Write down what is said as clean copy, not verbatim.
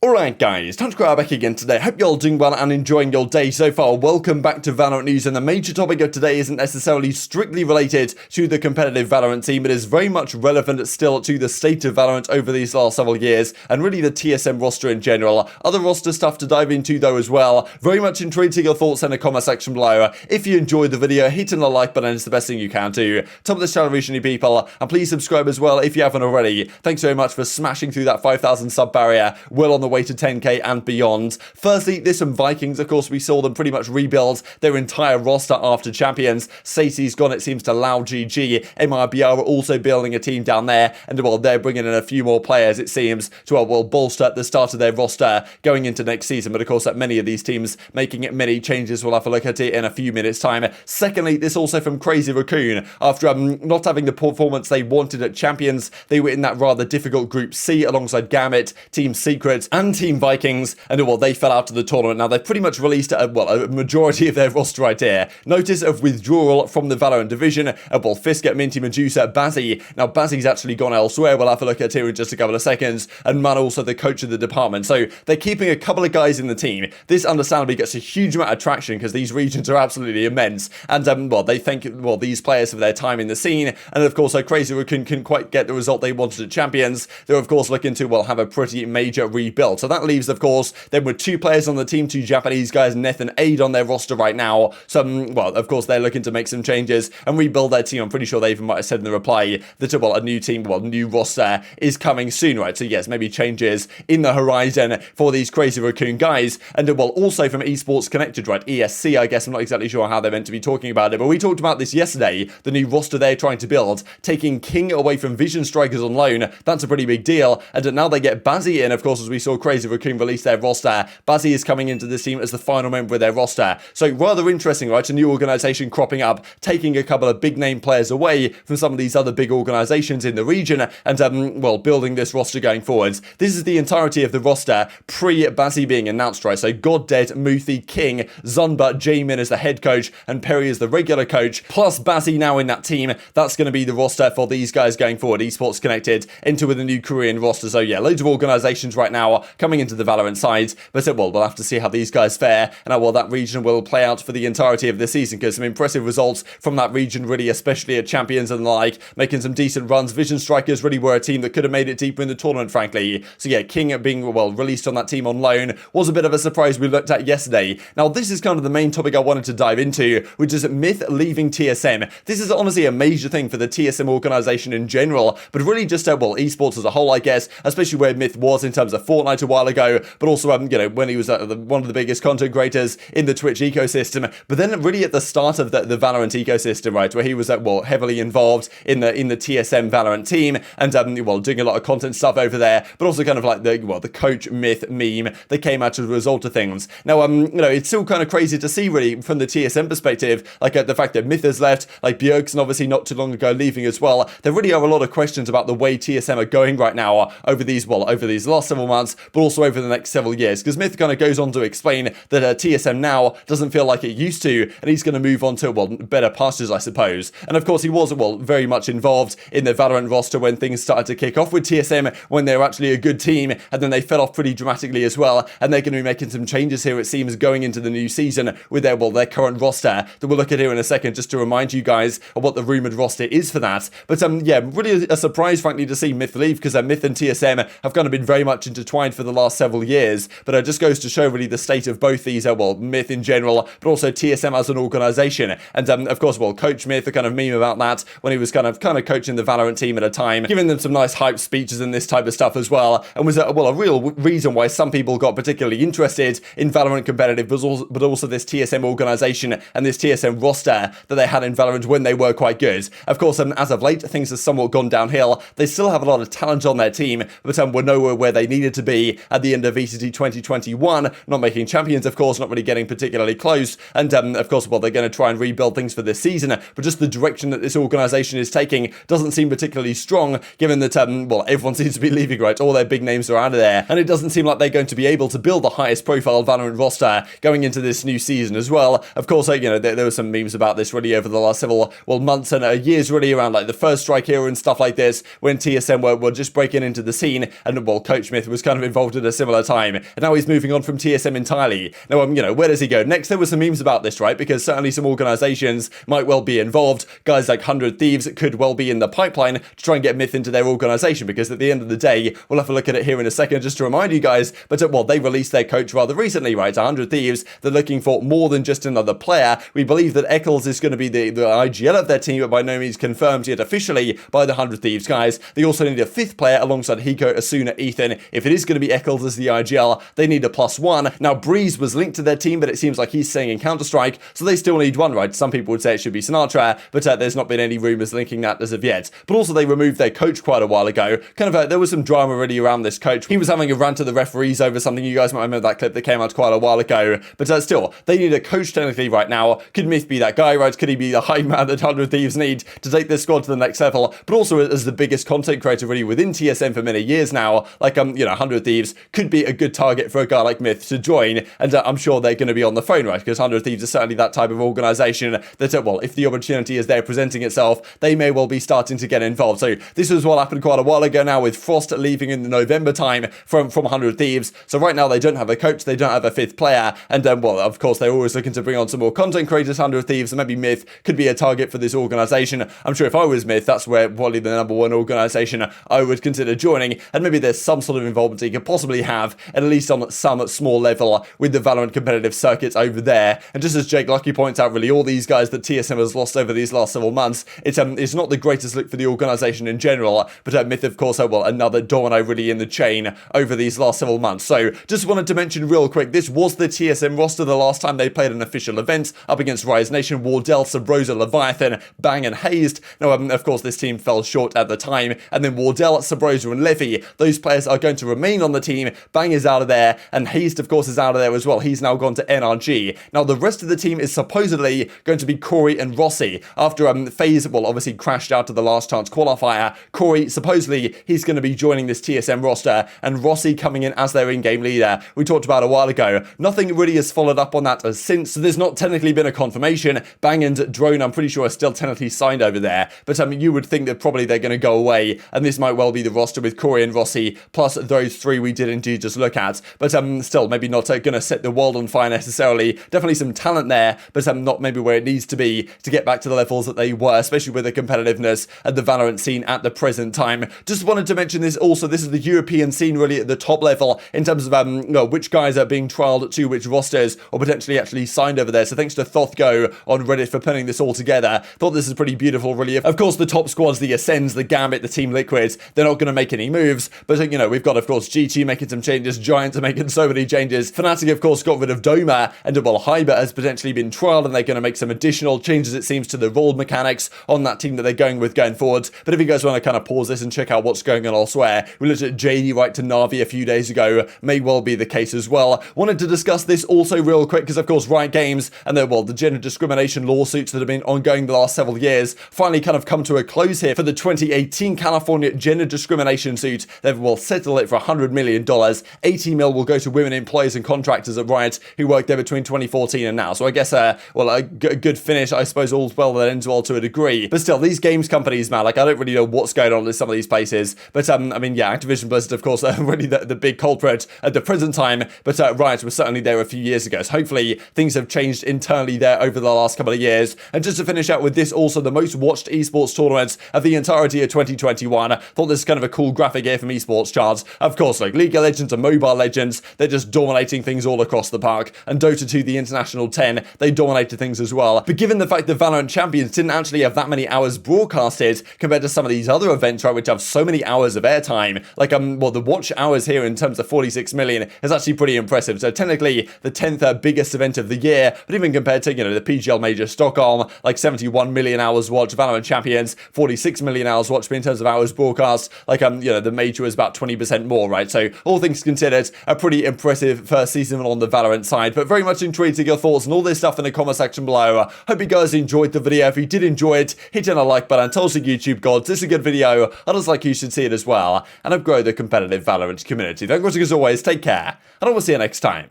Alright guys, TacticalRab back again today. Hope you're all doing well and enjoying your day so far. Welcome back to Valorant News, and the major topic of today isn't necessarily strictly related to the competitive Valorant team, but is very much relevant still to the state of Valorant over these last several years, and really the TSM roster in general. Other roster stuff to dive into though as well. Very much intrigued to your thoughts in the comment section below. If you enjoyed the video, hitting the like button is the best thing you can do. Top of this channel recently, people, and please subscribe as well if you haven't already. Thanks very much for smashing through that 5,000 sub barrier. Well on the way to 10k and beyond. Firstly, this one Vikings, of course, we saw them pretty much rebuild their entire roster after Champions. Stacey's gone, it seems, to GenG. MRBR are also building a team down there, and well, they're bringing in a few more players, it seems, to well, bolster the start of their roster going into next season. But of course, many of these teams making many changes. We'll have a look at it in a few minutes' time. Secondly, this also from Crazy Raccoon. After not having the performance they wanted at Champions, they were in that rather difficult Group C alongside Gambit, Team Secret, and Team Vikings, and well, they fell out of the tournament. Now, they've pretty much released a majority of their roster right here. Notice of withdrawal from the Valorant division. Well, Fisker, Minty, Medusa, Bazzy. Now, Bazzy's actually gone elsewhere. We'll have a look at here in just a couple of seconds. And Man, also the coach of the department. So they're keeping a couple of guys in the team. This understandably gets a huge amount of traction because these regions are absolutely immense. And well, they thank these players for their time in the scene. And of course, Crazy Raccoon couldn't quite get the result they wanted at Champions. They're of course looking to have a pretty major rebuild. So that leaves, of course, then with two players on the team, two Japanese guys, Neth and Aid, on their roster right now. So, well, of course, they're looking to make some changes and rebuild their team. I'm pretty sure they even might have said in the reply that, well, a new team, new roster is coming soon, right? So, yes, maybe changes in the horizon for these Crazy Raccoon guys. And, well, also from Esports Connected, right? ESC, I guess. I'm not exactly sure how they're meant to be talking about it, but we talked about this yesterday, the new roster they're trying to build, taking King away from Vision Strikers on loan. That's a pretty big deal. And now they get Bazzy in, of course, as we saw Crazy Raccoon release their roster. Bazzy is coming into this team as the final member of their roster. So rather interesting, right? A new organization cropping up, taking a couple of big name players away from some of these other big organizations in the region, and well, building this roster going forwards. This is the entirety of the roster pre-Bazzy being announced, right? So Goddead, Muthi, King, Zunba, Jamin as the head coach, and Perry as the regular coach, plus Bazzy now in that team. That's going to be the roster for these guys going forward. Esports Connected into with a new Korean roster. So yeah, loads of organizations right now coming into the Valorant side, but well, we'll have to see how these guys fare and how well that region will play out for the entirety of the season, because some impressive results from that region, really, especially at Champions and the like, making some decent runs. Vision Strikers really were a team that could have made it deeper in the tournament, frankly. So yeah, King being, well, released on that team on loan was a bit of a surprise we looked at yesterday. Now, this is kind of the main topic I wanted to dive into, which is Myth leaving TSM. This is honestly a major thing for the TSM organization in general, but really just, well, esports as a whole, I guess, especially where Myth was in terms of Fortnite a while ago, but also, when he was one of the biggest content creators in the Twitch ecosystem, but then really at the start of the Valorant ecosystem, right, where he was, well, heavily involved in the TSM Valorant team, and, well, doing a lot of content stuff over there, but also kind of like the coach Myth meme that came out as a result of things. Now, it's still kind of crazy to see, really, from the TSM perspective, like, the fact that Myth has left, like, Bjergsen obviously not too long ago leaving as well. There really are a lot of questions about the way TSM are going right now over these last several months, but also over the next several years, because Myth kind of goes on to explain that TSM now doesn't feel like it used to, and he's going to move on to, well, better pastures, I suppose. And of course, he was, well, very much involved in the Valorant roster when things started to kick off with TSM, when they were actually a good team, and then they fell off pretty dramatically as well, and they're going to be making some changes here, it seems, going into the new season with their current roster that we'll look at here in a second, just to remind you guys of what the rumoured roster is for that. But yeah, really a surprise, frankly, to see Myth leave, because Myth and TSM have kind of been very much intertwined for the last several years, but it just goes to show really the state of both these, Myth in general, but also TSM as an organisation. And of course, Coach Myth, the kind of meme about that when he was kind of coaching the Valorant team at a time, giving them some nice hype speeches and this type of stuff as well, and was a real reason why some people got particularly interested in Valorant competitive, but also this TSM organisation and this TSM roster that they had in Valorant when they were quite good. Of course, as of late, things have somewhat gone downhill. They still have a lot of talent on their team, but were nowhere where they needed to be at the end of VCT 2021, not making champions, of course, not really getting particularly close, and of course, they're going to try and rebuild things for this season, but just the direction that this organisation is taking doesn't seem particularly strong, given that, everyone seems to be leaving, right? All their big names are out of there, and it doesn't seem like they're going to be able to build the highest profile Valorant roster going into this new season as well. Of course, there were some memes about this really over the last several, months and years, really, around First Strike era and stuff like this, when TSM were just breaking into the scene, and Coach Myth was kind of involved at a similar time, and now he's moving on from TSM entirely. Now, where does he go next? There were some memes about this, right? Because certainly some organizations might well be involved. Guys like 100 Thieves could well be in the pipeline to try and get Myth into their organization, because at the end of the day, we'll have a look at it here in a second just to remind you guys, but well, they released their coach rather recently, right? 100 Thieves, they're looking for more than just another player. We believe that Eccles is going to be the IGL of their team, but by no means confirmed yet officially by the 100 Thieves guys. They also need a 5th player alongside Hiko, Asuna, Ethan. If it is going to be Eccles as the IGL, they need a +1. Now, Breeze was linked to their team, but it seems like he's staying in Counter-Strike, so they still need one, right? Some people would say it should be Sinatraa, but there's not been any rumors linking that as of yet. But also, they removed their coach quite a while ago. There was some drama really around this coach. He was having a rant to the referees over something. You guys might remember that clip that came out quite a while ago. But still, they need a coach technically right now. Could Myth be that guy, right? Could he be the hype man that 100 Thieves need to take this squad to the next level? But also as the biggest content creator really within TSM for many years now, 100 Thieves could be a good target for a guy like Myth to join. And I'm sure they're going to be on the phone, right? Because 100 Thieves is certainly that type of organization that, well, if the opportunity is there presenting itself, they may well be starting to get involved. So this was what happened quite a while ago now, with Frost leaving in the November time from 100 Thieves. So right now they don't have a coach, they don't have a 5th player, and well, of course, they're always looking to bring on some more content creators. 100 Thieves, and maybe Myth could be a target for this organization. I'm sure if I was Myth, that's where probably the #1 organization I would consider joining, and maybe there's some sort of involvement he could possibly have, at least on some small level, with the Valorant competitive circuits over there. And just as Jake Lucky points out, really, all these guys that TSM has lost over these last several months, it's not the greatest look for the organization in general, but Myth, of course, well, another domino really in the chain over these last several months. So just wanted to mention real quick, this was the TSM roster the last time they played an official event up against Rise Nation, Wardell, Sabrosa, Leviathan, Bang, and Hazed. Now, of course, this team fell short at the time, and then Wardell, Sabrosa, and Levy, those players are going to remain on the team. Bang is out of there, and Hazed, of course, is out of there as well. He's now gone to NRG. Now, the rest of the team is supposedly going to be Corey and Rossi. After FaZe, well, obviously crashed out of the last chance qualifier, Corey, supposedly, he's going to be joining this TSM roster, and Rossi coming in as their in-game leader. We talked about a while ago. Nothing really has followed up on that since, so there's not technically been a confirmation. Bang and Drone, I'm pretty sure, are still technically signed over there, but you would think that probably they're going to go away, and this might well be the roster with Corey and Rossi, plus those 3 we did indeed just look at, but still, maybe not going to set the world on fire necessarily. Definitely some talent there, but not maybe where it needs to be to get back to the levels that they were, especially with the competitiveness at the Valorant scene at the present time. Just wanted to mention this also, this is the European scene really at the top level in terms of which guys are being trialed to which rosters or potentially actually signed over there. So thanks to Thothgo on Reddit for putting this all together. Thought this is pretty beautiful really. Of course, the top squads, the Ascends, the Gambit, the Team Liquids, they're not going to make any moves, but we've got, of course, GT making some changes, Giants are making so many changes. Fnatic, of course, got rid of Doma, and well, Hyber has potentially been trialed, and they're going to make some additional changes, it seems, to the role mechanics on that team that they're going with going forward. But if you guys want to kind of pause this and check out what's going on elsewhere, we looked at JD right to Na'Vi a few days ago, may well be the case as well. Wanted to discuss this also real quick, because of course Riot Games and the gender discrimination lawsuits that have been ongoing the last several years finally kind of come to a close here for the 2018 California gender discrimination suit. They've settle it for $100 million. 80 mil will go to women employees and contractors at Riot who worked there between 2014 and now. So I guess a good finish, I suppose. All's well that ends well to a degree, but still, these games companies, man, I don't really know what's going on in some of these places, but I mean, yeah, Activision Blizzard, of course, are really the big culprit at the present time, but Riot was certainly there a few years ago, so hopefully things have changed internally there over the last couple of years. And just to finish out with this, also the most watched esports tournaments of the entirety of 2021. I thought this is kind of a cool graphic here from esports charts. Of course, League of Legends and Mobile Legends, they're just dominating things all across the park, and Dota 2, the International 10, they dominated things as well. But given the fact that Valorant Champions didn't actually have that many hours broadcasted compared to some of these other events, right, which have so many hours of airtime, the watch hours here in terms of 46 million is actually pretty impressive. So technically the 10th biggest event of the year, but even compared to, the PGL Major Stockholm, 71 million hours watched, Valorant Champions, 46 million hours watched, but in terms of hours broadcast, the major was about 20% more, right? So all things considered, a pretty impressive first season on the Valorant side, but very much intrigued to your thoughts and all this stuff in the comment section below. Hope you guys enjoyed the video. If you did enjoy it, hit on a like button, tell us the YouTube gods, this is a good video, others like you should see it as well, and I've grown the competitive Valorant community. Thank you as always, take care, and I will see you next time.